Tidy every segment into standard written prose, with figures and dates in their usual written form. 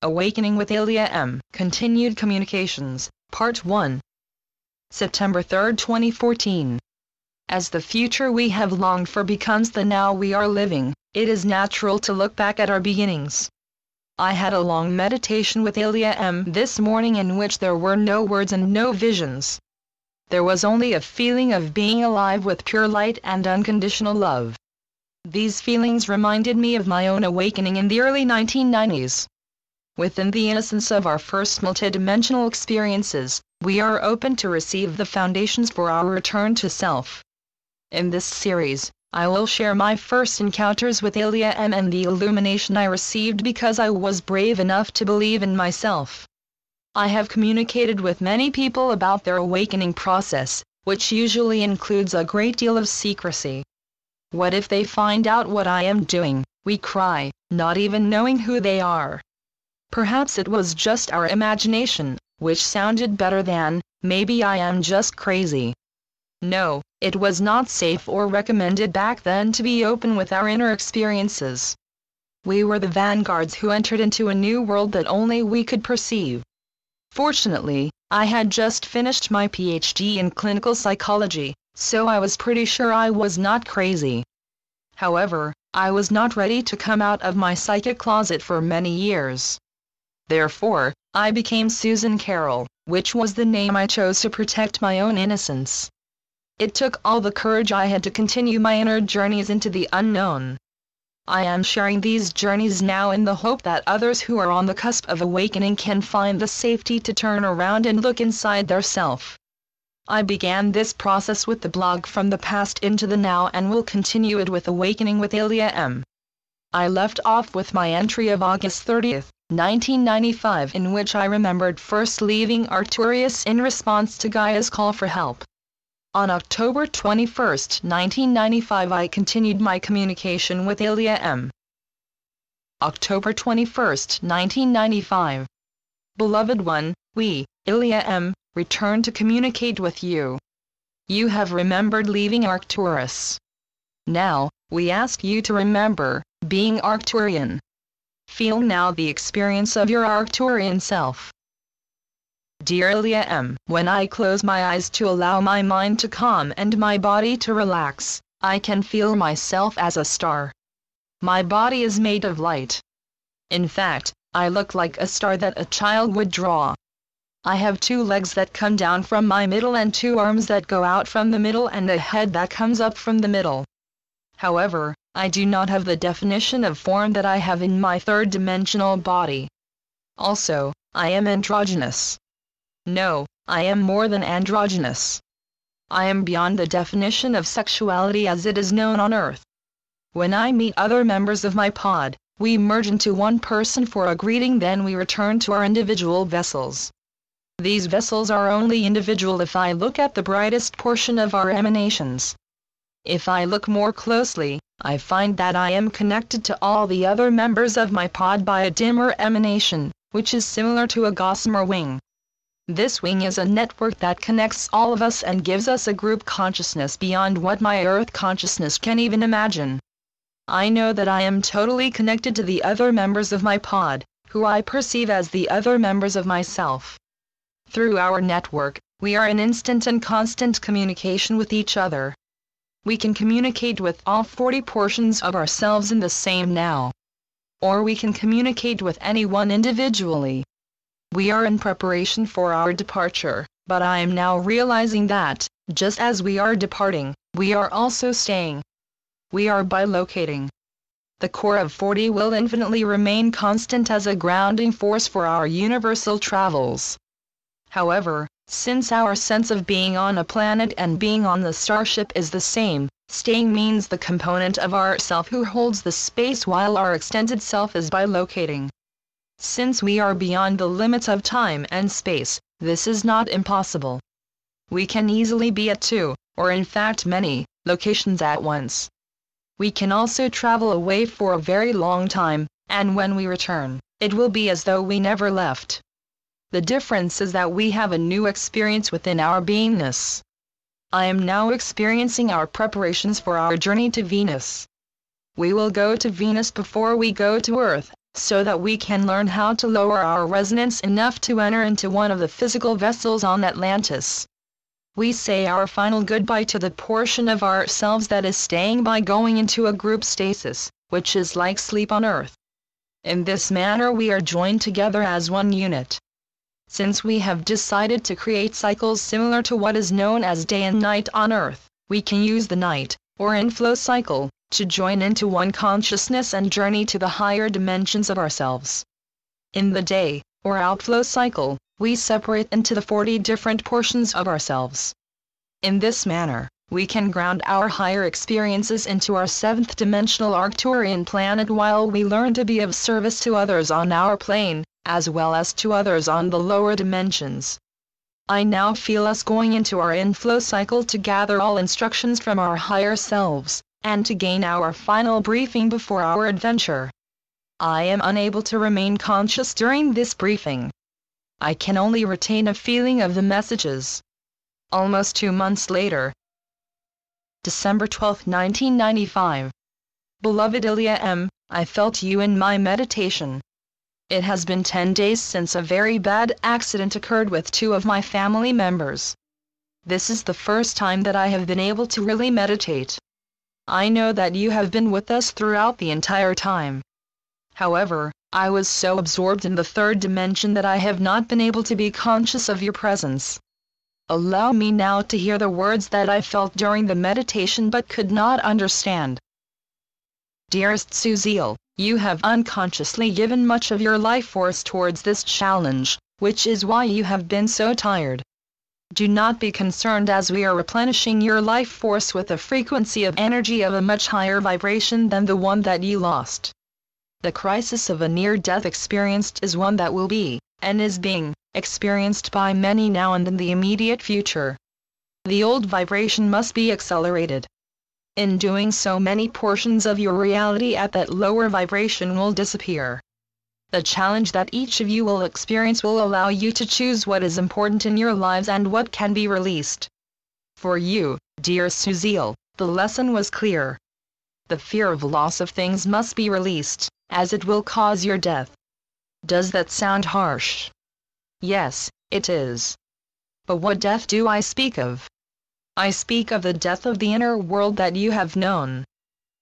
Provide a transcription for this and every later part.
Awakening with IlliaEm, Continued Communications, Part 1. September 3, 2014. As the future we have longed for becomes the now we are living, it is natural to look back at our beginnings. I had a long meditation with IlliaEm this morning in which there were no words and no visions. There was only a feeling of being alive with pure light and unconditional love. These feelings reminded me of my own awakening in the early 1990s. Within the innocence of our first multidimensional experiences, we are open to receive the foundations for our return to self. In this series, I will share my first encounters with IlliaEm and the illumination I received because I was brave enough to believe in myself. I have communicated with many people about their awakening process, which usually includes a great deal of secrecy. What if they find out what I am doing? We cry, not even knowing who they are. Perhaps it was just our imagination, which sounded better than, maybe I am just crazy. No, it was not safe or recommended back then to be open with our inner experiences. We were the vanguards who entered into a new world that only we could perceive. Fortunately, I had just finished my PhD in clinical psychology, so I was pretty sure I was not crazy. However, I was not ready to come out of my psychic closet for many years. Therefore, I became Susan Carroll, which was the name I chose to protect my own innocence. It took all the courage I had to continue my inner journeys into the unknown. I am sharing these journeys now in the hope that others who are on the cusp of awakening can find the safety to turn around and look inside their self. I began this process with the blog From the Past into the Now and will continue it with Awakening with IlliaEm. I left off with my entry of August 30, 1995, in which I remembered first leaving Arcturus in response to Gaia's call for help. On October 21, 1995, I continued my communication with IlliaEm. October 21, 1995. Beloved one, we, IlliaEm, return to communicate with you. You have remembered leaving Arcturus. Now, we ask you to remember being Arcturian. Feel now the experience of your Arcturian self. Dear IlliaEm, when I close my eyes to allow my mind to calm and my body to relax, I can feel myself as a star. My body is made of light. In fact, I look like a star that a child would draw. I have 2 legs that come down from my middle and 2 arms that go out from the middle and a head that comes up from the middle. However, I do not have the definition of form that I have in my 3rd-dimensional body. Also, I am androgynous. No, I am more than androgynous. I am beyond the definition of sexuality as it is known on Earth. When I meet other members of my pod, we merge into one person for a greeting, then we return to our individual vessels. These vessels are only individual if I look at the brightest portion of our emanations. If I look more closely, I find that I am connected to all the other members of my pod by a dimmer emanation, which is similar to a gossamer wing. This wing is a network that connects all of us and gives us a group consciousness beyond what my Earth consciousness can even imagine. I know that I am totally connected to the other members of my pod, who I perceive as the other members of myself. Through our network, we are in instant and constant communication with each other. We can communicate with all 40 portions of ourselves in the same now. Or we can communicate with anyone individually. We are in preparation for our departure, but I am now realizing that, just as we are departing, we are also staying. We are bilocating. The core of 40 will infinitely remain constant as a grounding force for our universal travels. However, since our sense of being on a planet and being on the starship is the same, staying means the component of our self who holds the space while our extended self is bilocating. Since we are beyond the limits of time and space, this is not impossible. We can easily be at 2, or in fact many, locations at once. We can also travel away for a very long time, and when we return, it will be as though we never left. The difference is that we have a new experience within our beingness. I am now experiencing our preparations for our journey to Venus. We will go to Venus before we go to Earth, so that we can learn how to lower our resonance enough to enter into one of the physical vessels on Atlantis. We say our final goodbye to the portion of ourselves that is staying by going into a group stasis, which is like sleep on Earth. In this manner we are joined together as one unit. Since we have decided to create cycles similar to what is known as day and night on Earth, we can use the night, or inflow cycle, to join into one consciousness and journey to the higher dimensions of ourselves. In the day, or outflow cycle, we separate into the 40 different portions of ourselves. In this manner, we can ground our higher experiences into our 7th dimensional Arcturian planet while we learn to be of service to others on our plane, as well as to others on the lower dimensions. I now feel us going into our inflow cycle to gather all instructions from our higher selves, and to gain our final briefing before our adventure. I am unable to remain conscious during this briefing. I can only retain a feeling of the messages. Almost 2 months later. December 12, 1995. Beloved IlliaEm, I felt you in my meditation. It has been 10 days since a very bad accident occurred with 2 of my family members. This is the first time that I have been able to really meditate. I know that you have been with us throughout the entire time. However, I was so absorbed in the 3rd dimension that I have not been able to be conscious of your presence. Allow me now to hear the words that I felt during the meditation but could not understand. Dearest Suziel, you have unconsciously given much of your life force towards this challenge, which is why you have been so tired. Do not be concerned as we are replenishing your life force with a frequency of energy of a much higher vibration than the one that you lost. The crisis of a near-death experienced is one that will be, and is being, experienced by many now and in the immediate future. The old vibration must be accelerated. In doing so, many portions of your reality at that lower vibration will disappear. The challenge that each of you will experience will allow you to choose what is important in your lives and what can be released. For you, dear Suziel, the lesson was clear. The fear of loss of things must be released, as it will cause your death. Does that sound harsh? Yes, it is. But what death do I speak of? I speak of the death of the inner world that you have known.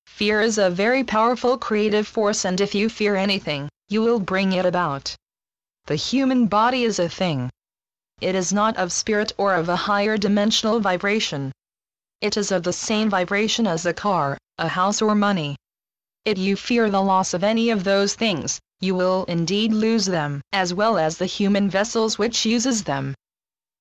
Fear is a very powerful creative force, and if you fear anything, you will bring it about. The human body is a thing. It is not of spirit or of a higher dimensional vibration. It is of the same vibration as a car, a house or money. If you fear the loss of any of those things, you will indeed lose them, as well as the human vessels which uses them.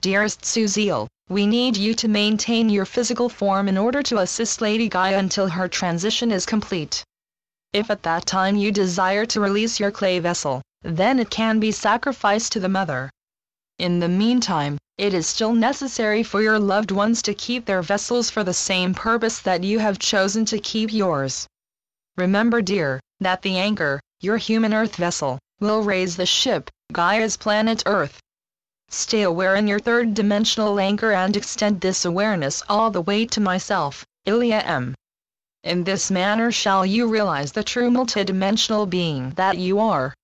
Dearest Suziel, we need you to maintain your physical form in order to assist Lady Gaia until her transition is complete. If at that time you desire to release your clay vessel, then it can be sacrificed to the Mother. In the meantime, it is still necessary for your loved ones to keep their vessels for the same purpose that you have chosen to keep yours. Remember, dear, that the anchor, your human Earth vessel, will raise the ship, Gaia's planet Earth. Stay aware in your 3rd dimensional anchor and extend this awareness all the way to myself, IlliaEm. In this manner shall you realize the true multidimensional being that you are.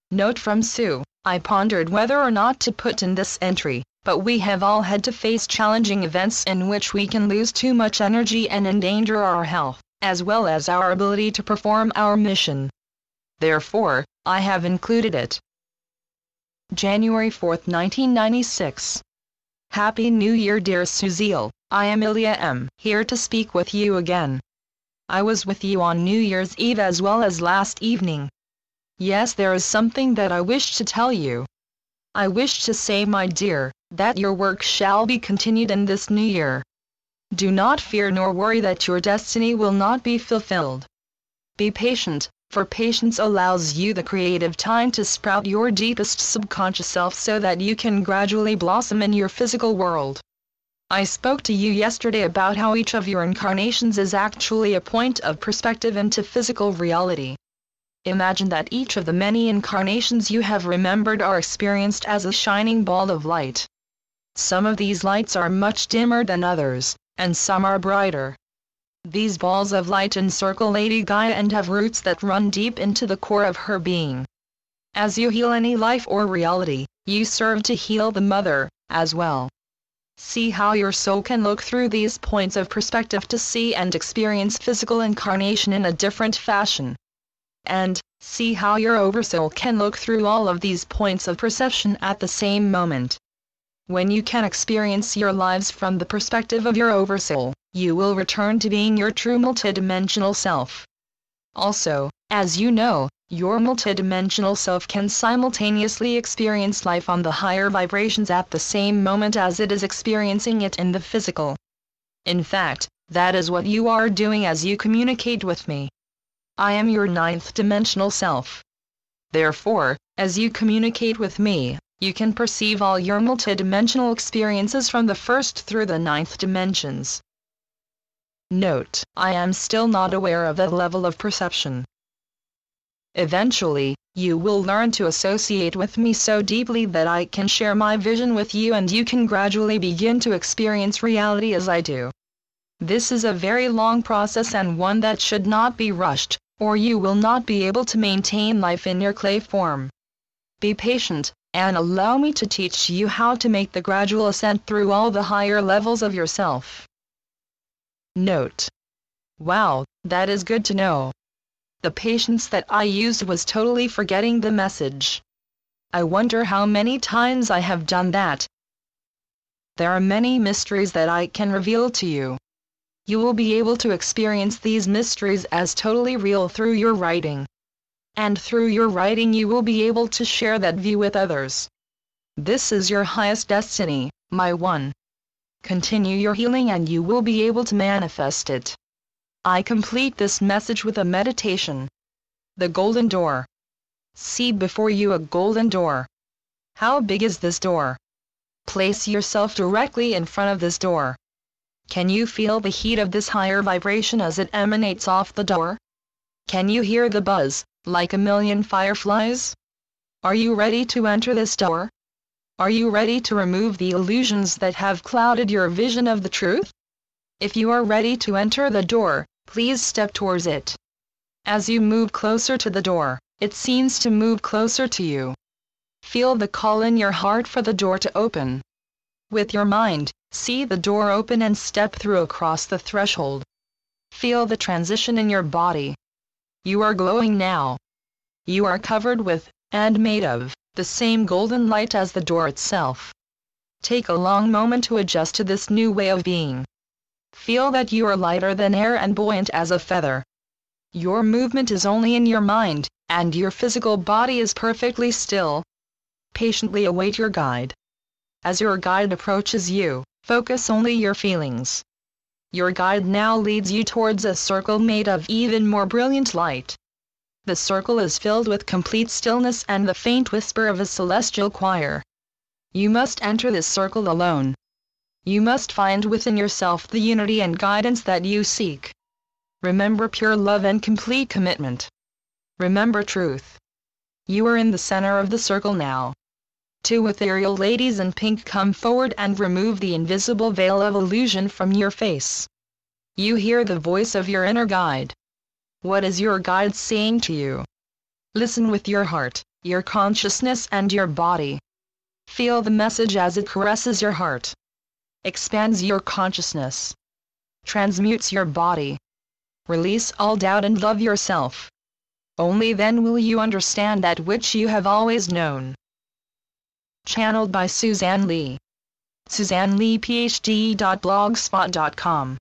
Note from Sue, I pondered whether or not to put in this entry, but we have all had to face challenging events in which we can lose too much energy and endanger our health, as well as our ability to perform our mission. Therefore, I have included it. January 4, 1996. Happy New Year, dear Suziel. I am IlliaEm, here to speak with you again. I was with you on New Year's Eve as well as last evening. Yes, there is something that I wish to tell you. I wish to say, my dear, that your work shall be continued in this new year. Do not fear nor worry that your destiny will not be fulfilled. Be patient, for patience allows you the creative time to sprout your deepest subconscious self so that you can gradually blossom in your physical world. I spoke to you yesterday about how each of your incarnations is actually a point of perspective into physical reality. Imagine that each of the many incarnations you have remembered are experienced as a shining ball of light. Some of these lights are much dimmer than others, and some are brighter. These balls of light encircle Lady Gaia and have roots that run deep into the core of her being. As you heal any life or reality, you serve to heal the mother, as well. See how your soul can look through these points of perspective to see and experience physical incarnation in a different fashion. And, see how your oversoul can look through all of these points of perception at the same moment. When you can experience your lives from the perspective of your oversoul, you will return to being your true multidimensional self. Also, as you know, your multidimensional self can simultaneously experience life on the higher vibrations at the same moment as it is experiencing it in the physical. In fact, that is what you are doing as you communicate with me. I am your ninth dimensional self. Therefore, as you communicate with me, you can perceive all your multidimensional experiences from the first through the ninth dimensions. Note: I am still not aware of that level of perception. Eventually, you will learn to associate with me so deeply that I can share my vision with you and you can gradually begin to experience reality as I do. This is a very long process and one that should not be rushed, or you will not be able to maintain life in your clay form. Be patient, and allow me to teach you how to make the gradual ascent through all the higher levels of yourself. Note: wow, that is good to know. The patience that I used was totally forgetting the message. I wonder how many times I have done that. There are many mysteries that I can reveal to you. You will be able to experience these mysteries as totally real through your writing. And through your writing you will be able to share that view with others. This is your highest destiny, my one. Continue your healing and you will be able to manifest it. I complete this message with a meditation. The Golden Door. See before you a golden door. How big is this door? Place yourself directly in front of this door. Can you feel the heat of this higher vibration as it emanates off the door? Can you hear the buzz, like a million fireflies? Are you ready to enter this door? Are you ready to remove the illusions that have clouded your vision of the truth? If you are ready to enter the door, please step towards it. As you move closer to the door, it seems to move closer to you. Feel the call in your heart for the door to open. With your mind, see the door open and step through across the threshold. Feel the transition in your body. You are glowing now. You are covered with, and made of, the same golden light as the door itself. Take a long moment to adjust to this new way of being. Feel that you are lighter than air and buoyant as a feather. Your movement is only in your mind, and your physical body is perfectly still. Patiently await your guide. As your guide approaches you, focus only your feelings. Your guide now leads you towards a circle made of even more brilliant light. The circle is filled with complete stillness and the faint whisper of a celestial choir. You must enter this circle alone. You must find within yourself the unity and guidance that you seek. Remember pure love and complete commitment. Remember truth. You are in the center of the circle now. Two ethereal ladies in pink come forward and remove the invisible veil of illusion from your face. You hear the voice of your inner guide. What is your guide saying to you? Listen with your heart, your consciousness and your body. Feel the message as it caresses your heart. Expands your consciousness. Transmutes your body. Release all doubt and love yourself. Only then will you understand that which you have always known. Channeled by Suzanne Lee. SuzanneLeePhD.blogspot.com